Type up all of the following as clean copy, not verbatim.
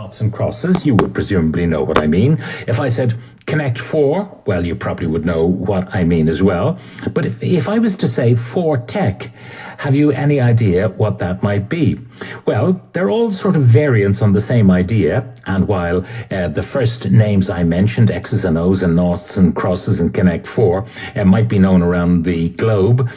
noughts and crosses, you would presumably know what I mean. If I said Connect 4, well, you probably would know what I mean as well. But if I was to say 4 Tech, have you any idea what that might be? Well, they're all sort of variants on the same idea. And while the first names I mentioned, X's and O's and noughts and crosses and Connect 4, might be known around the globe,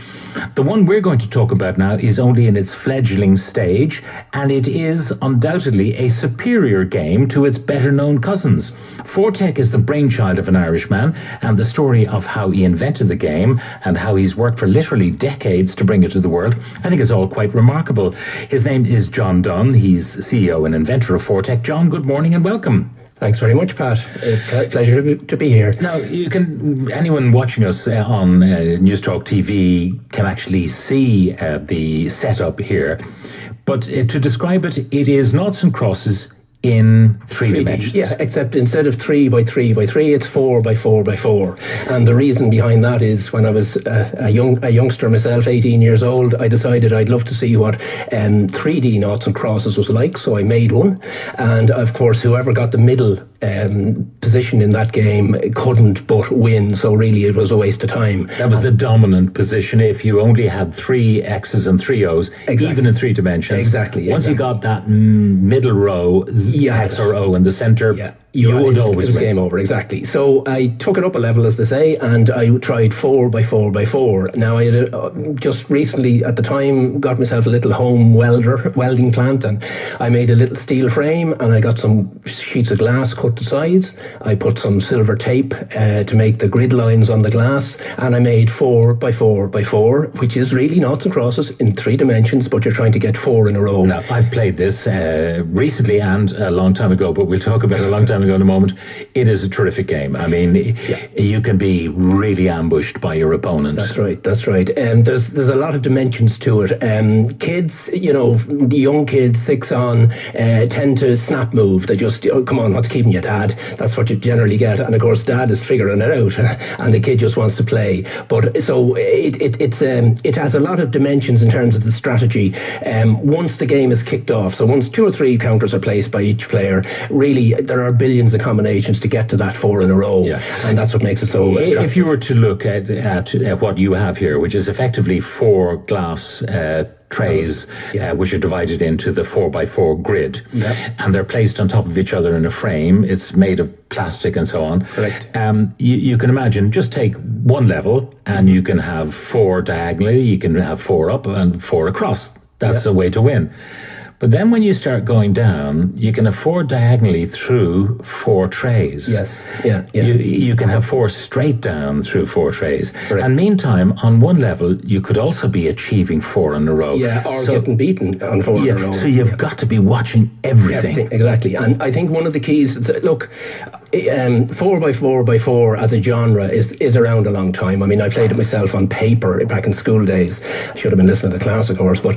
the one we're going to talk about now is only in its fledgling stage, and it is undoubtedly a superior game to its better-known cousins. 4 Tech is the brainchild of an Irishman, and the story of how he invented the game and how he's worked for literally decades to bring it to the world, I think is all quite remarkable. His name is John Dunn. He's CEO and inventor of 4 Tech. John, good morning and welcome. Thanks very much, Pat. Pleasure to be here. Now, anyone watching us on Newstalk TV can actually see the setup here. But to describe it, it is noughts and crosses in 3 dimensions. Yeah, except instead of 3 by 3 by 3, it's 4 by 4 by 4. And the reason behind that is when I was a youngster myself, 18 years old, I decided I'd love to see what 3D noughts and crosses was like, so I made one. And of course, whoever got the middle position in that game couldn't but win, so really it was a waste of time. That was the dominant position if you only had 3 X's and 3 O's, exactly. Even in 3 dimensions. Exactly. Once you got that middle row, X or O in the center, you would always win. Game over, exactly. So I took it up a level, as they say, and I tried 4 by 4 by 4. Now I had just recently, at the time, got myself a little home welding plant, and I made a little steel frame, and I got some sheets of glass cut to size. I put some silver tape to make the grid lines on the glass, and I made 4 by 4 by 4, which is really noughts and crosses in 3 dimensions, but you're trying to get 4 in a row. Now, I've played this recently and a long time ago, but we'll talk about it a long time ago in a moment. It is a terrific game. I mean, you can be really ambushed by your opponent. That's right. There's a lot of dimensions to it. Kids, young kids, 6 on, tend to snap move. They just, come on, what's keeping you, Dad? That's what you generally get. And of course, Dad is figuring it out, and the kid just wants to play. But so it has a lot of dimensions in terms of the strategy. Once the game is kicked off, so once 2 or 3 counters are placed by each player, really there are billions of combinations to get to that 4 in a row, and that's what makes it so attractive. If you were to look at what you have here, which is effectively 4 glass trays, which are divided into the 4 by 4 grid, and they're placed on top of each other in a frame. It's made of plastic and so on. Correct. You can imagine, just take one level and you can have 4 diagonally, you can have 4 up and 4 across. That's a way to win. But then when you start going down, you can have 4 diagonally through 4 trays. Yes, You can have 4 straight down through 4 trays. Correct. And meantime, on one level, you could also be achieving 4 in a row. Or getting beaten on 4 in a row. So you've got to be watching everything. Exactly. And I think one of the keys, look, 4 by 4 by 4 as a genre is around a long time. I mean, I played it myself on paper back in school days. I should have been listening to class, of course. But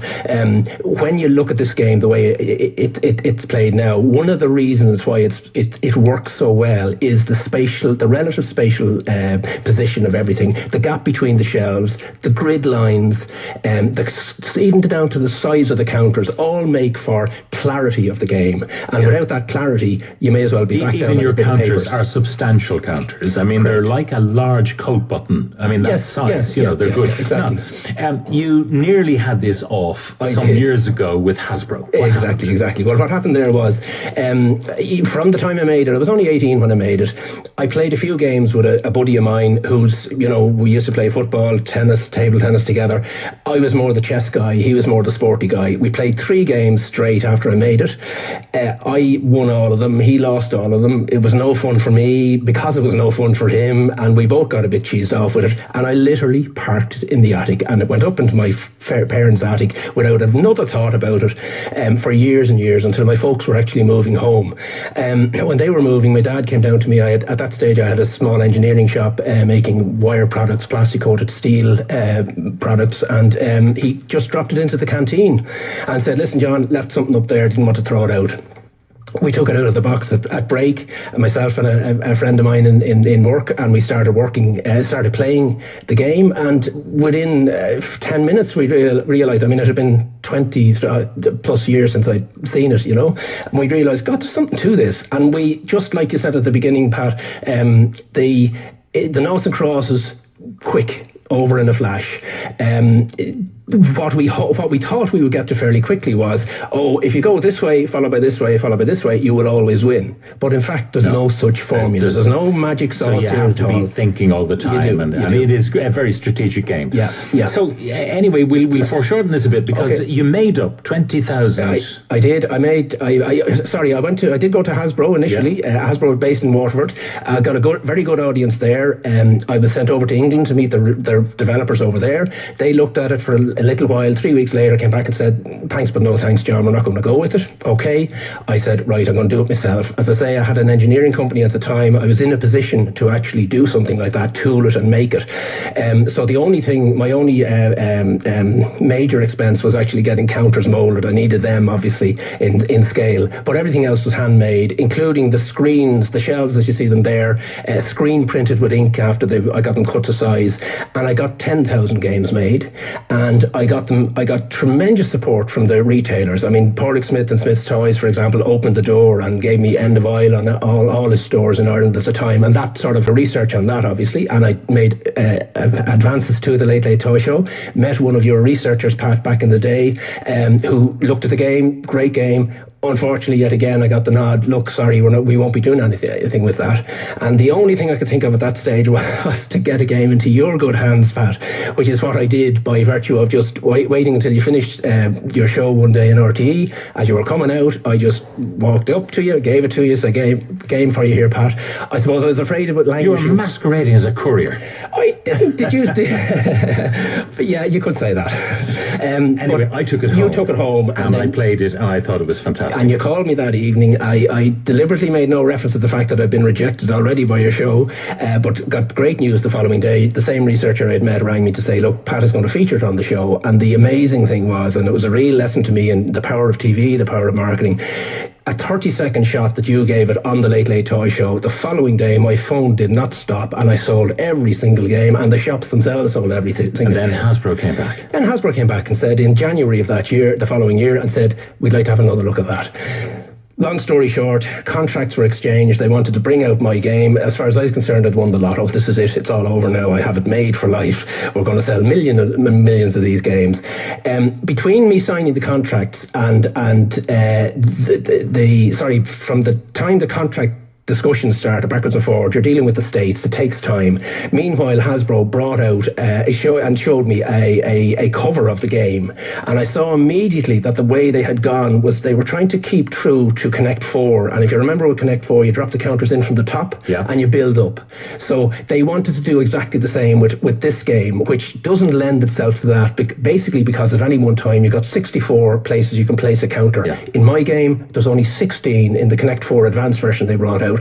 when you look at this game, the way it's played now, one of the reasons why it works so well is the relative spatial position of everything, the gap between the shelves, the grid lines, even down to the size of the counters, all make for clarity of the game. And without that clarity, you may as well be back down. Even your counters are substantial counters. I mean, they're like a large coat button. I mean, that's size. They're good. Exactly. Now, you nearly had this off some years ago with Hasbro. Exactly. Well, what happened there was, from the time I made it, I was only 18 when I made it, I played a few games with a buddy of mine who's, we used to play football, tennis, table tennis together. I was more the chess guy, he was more the sporty guy. We played 3 games straight after I made it. I won all of them, he lost all of them. It was no fun for me because it was no fun for him, and we both got a bit cheesed off with it. And I literally parked it in the attic, and it went up into my parents' attic without another thought about it. For years and years, until my folks were actually moving home. When they were moving, my dad came down to me. At that stage, I had a small engineering shop making wire products, plastic coated steel products, and he just dropped it into the canteen and said, "Listen, John, left something up there, didn't want to throw it out." we took it out of the box at break, myself and a friend of mine in work, and we started started playing the game, and within 10 minutes we realised, I mean, it had been 20 plus years since I'd seen it, and we realised, God, there's something to this. And we, just like you said at the beginning, Pat, the noughts and crosses, quick, over in a flash. What we thought we would get to fairly quickly was, if you go this way, followed by this way, followed by this way, you will always win. But in fact, there's no such formula. There's no magic sauce. So you have to be thinking all the time, and it is a very strategic game. Yeah. So anyway, we'll foreshorten this a bit, because you made up 20,000. I did. I did go to Hasbro initially. Hasbro was based in Waterford. I got a very good audience there. I was sent over to England to meet their developers over there. They looked at it for a little while. 3 weeks later, came back and said, thanks but no thanks, John, we're not going to go with it. Okay. I said, right, I'm going to do it myself. As I say, I had an engineering company at the time. I was in a position to actually do something like that, tool it and make it. So the only thing, my only major expense was actually getting counters molded. I needed them, obviously, in scale. But everything else was handmade, including the screens, the shelves as you see them there, screen printed with ink after I got them cut to size. And I got 10,000 games made. And I got tremendous support from the retailers. I mean, Porrick Smith and Smith's Toys, for example, opened the door and gave me end of aisle on all his stores in Ireland at the time. And that sort of research on that, obviously. And I made advances to the Late Late Toy Show. Met one of your researchers, Pat, back in the day, who looked at the game. Great game. Unfortunately, yet again, I got the nod. Look, sorry, we won't be doing anything with that. And the only thing I could think of at that stage was to get a game into your good hands, Pat, which is what I did by virtue of just waiting until you finished your show one day in RTE. As you were coming out, I just walked up to you, gave it to you, said, game for you here, Pat. I suppose I was afraid of it languishing. You were masquerading as a courier. I didn't. Did you? But yeah, you could say that. Anyway, I took it home. You took it home. And I played it, and I thought it was fantastic. And you called me that evening. I deliberately made no reference to the fact that I'd been rejected already by your show, but got great news the following day. The same researcher I'd met rang me to say, look, Pat is going to feature it on the show. And the amazing thing was, and it was a real lesson to me in the power of TV, the power of marketing, a 30-second shot that you gave it on the Late Late Toy Show, the following day my phone did not stop, and I sold every single game, and the shops themselves sold everything. And then Hasbro came back. And Hasbro came back and said in January of that year, the following year, and said, we'd like to have another look at that. Long story short, contracts were exchanged. They wanted to bring out my game. As far as I was concerned, I'd won the lotto. This is it. It's all over now. I have it made for life. We're going to sell millions of these games. Between me signing the contracts and from the time the contract discussions started backwards and forward, you're dealing with the States, it takes time. Meanwhile, Hasbro brought out showed me a cover of the game, and I saw immediately that the way they had gone was they were trying to keep true to Connect 4, and if you remember with Connect 4, you drop the counters in from the top and you build up. So they wanted to do exactly the same with this game, which doesn't lend itself to that, basically because at any one time you've got 64 places you can place a counter. In my game, there's only 16 in the Connect 4 advanced version they brought out.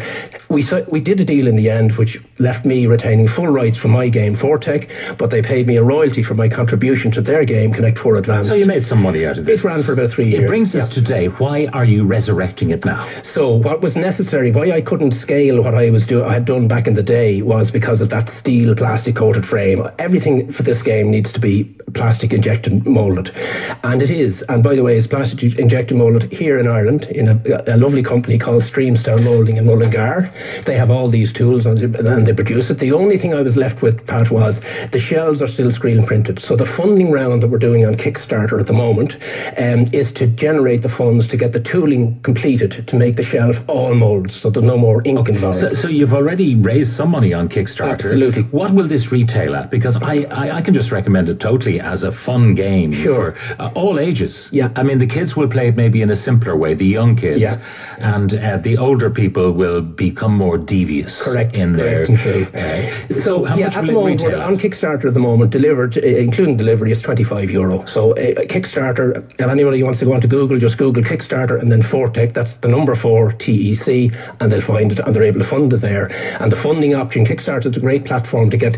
We did a deal in the end which left me retaining full rights for my game, Fortech, but they paid me a royalty for my contribution to their game, Connect 4 Advanced. So you made some money out of this. It ran for about 3 years. It brings us today. Why are you resurrecting it now? So what was necessary, why I couldn't scale what I had done back in the day, was because of that steel plastic coated frame. Everything for this game needs to be plastic injected molded, and it is. And by the way, it's plastic injected molded here in Ireland in a lovely company called Streamstown Moulding in Mullingar. They have all these tools and they produce it. The only thing I was left with, Pat, was the shelves are still screen printed. So the funding round that we're doing on Kickstarter at the moment is to generate the funds to get the tooling completed to make the shelf all molded, so there's no more ink involved. So you've already raised some money on Kickstarter. Absolutely. What will this retail at? Because I can just recommend it totally as a fun game for all ages. Yeah. I mean, the kids will play it maybe in a simpler way, the young kids. Yeah. And the older people will will become more devious. Correct. In there. Correct and true. So how much at will the it moment, retail? on Kickstarter at the moment, delivered, including delivery, is €25. So Kickstarter, if anybody wants to go onto Google, just Google Kickstarter and then Fortec, that's the number 4 TEC, and they'll find it and they're able to fund it there. And the funding option, Kickstarter is a great platform to get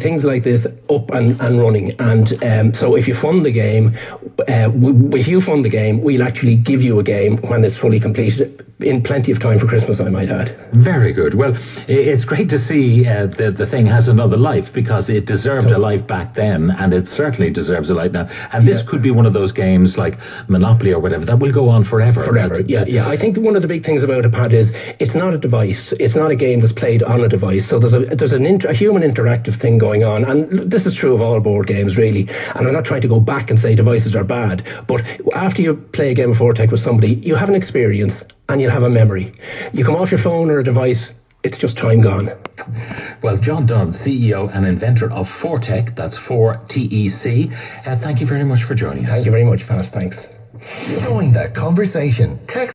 things like this up and running. And so if you fund the game, we'll actually give you a game when it's fully completed in plenty of time for Christmas, I might add. Very good. Well, it's great to see the thing has another life, because it deserved a life back then, and it certainly deserves a life now. And this could be one of those games like Monopoly or whatever that will go on forever. Forever, yeah. I think one of the big things about it, Pat, is it's not a device. It's not a game that's played on a device. So there's a human interactive thing going on, and this is true of all board games, really. And I'm not trying to go back and say devices are bad, but after you play a game of Fortec with somebody, you have an experience and you'll have a memory. You come off your phone or a device, it's just time gone. Well, John Dunn, CEO and inventor of Fortec, that's 4TEC. Thank you very much for joining us. Thank you very much, Pat. Thanks. Join that conversation. Text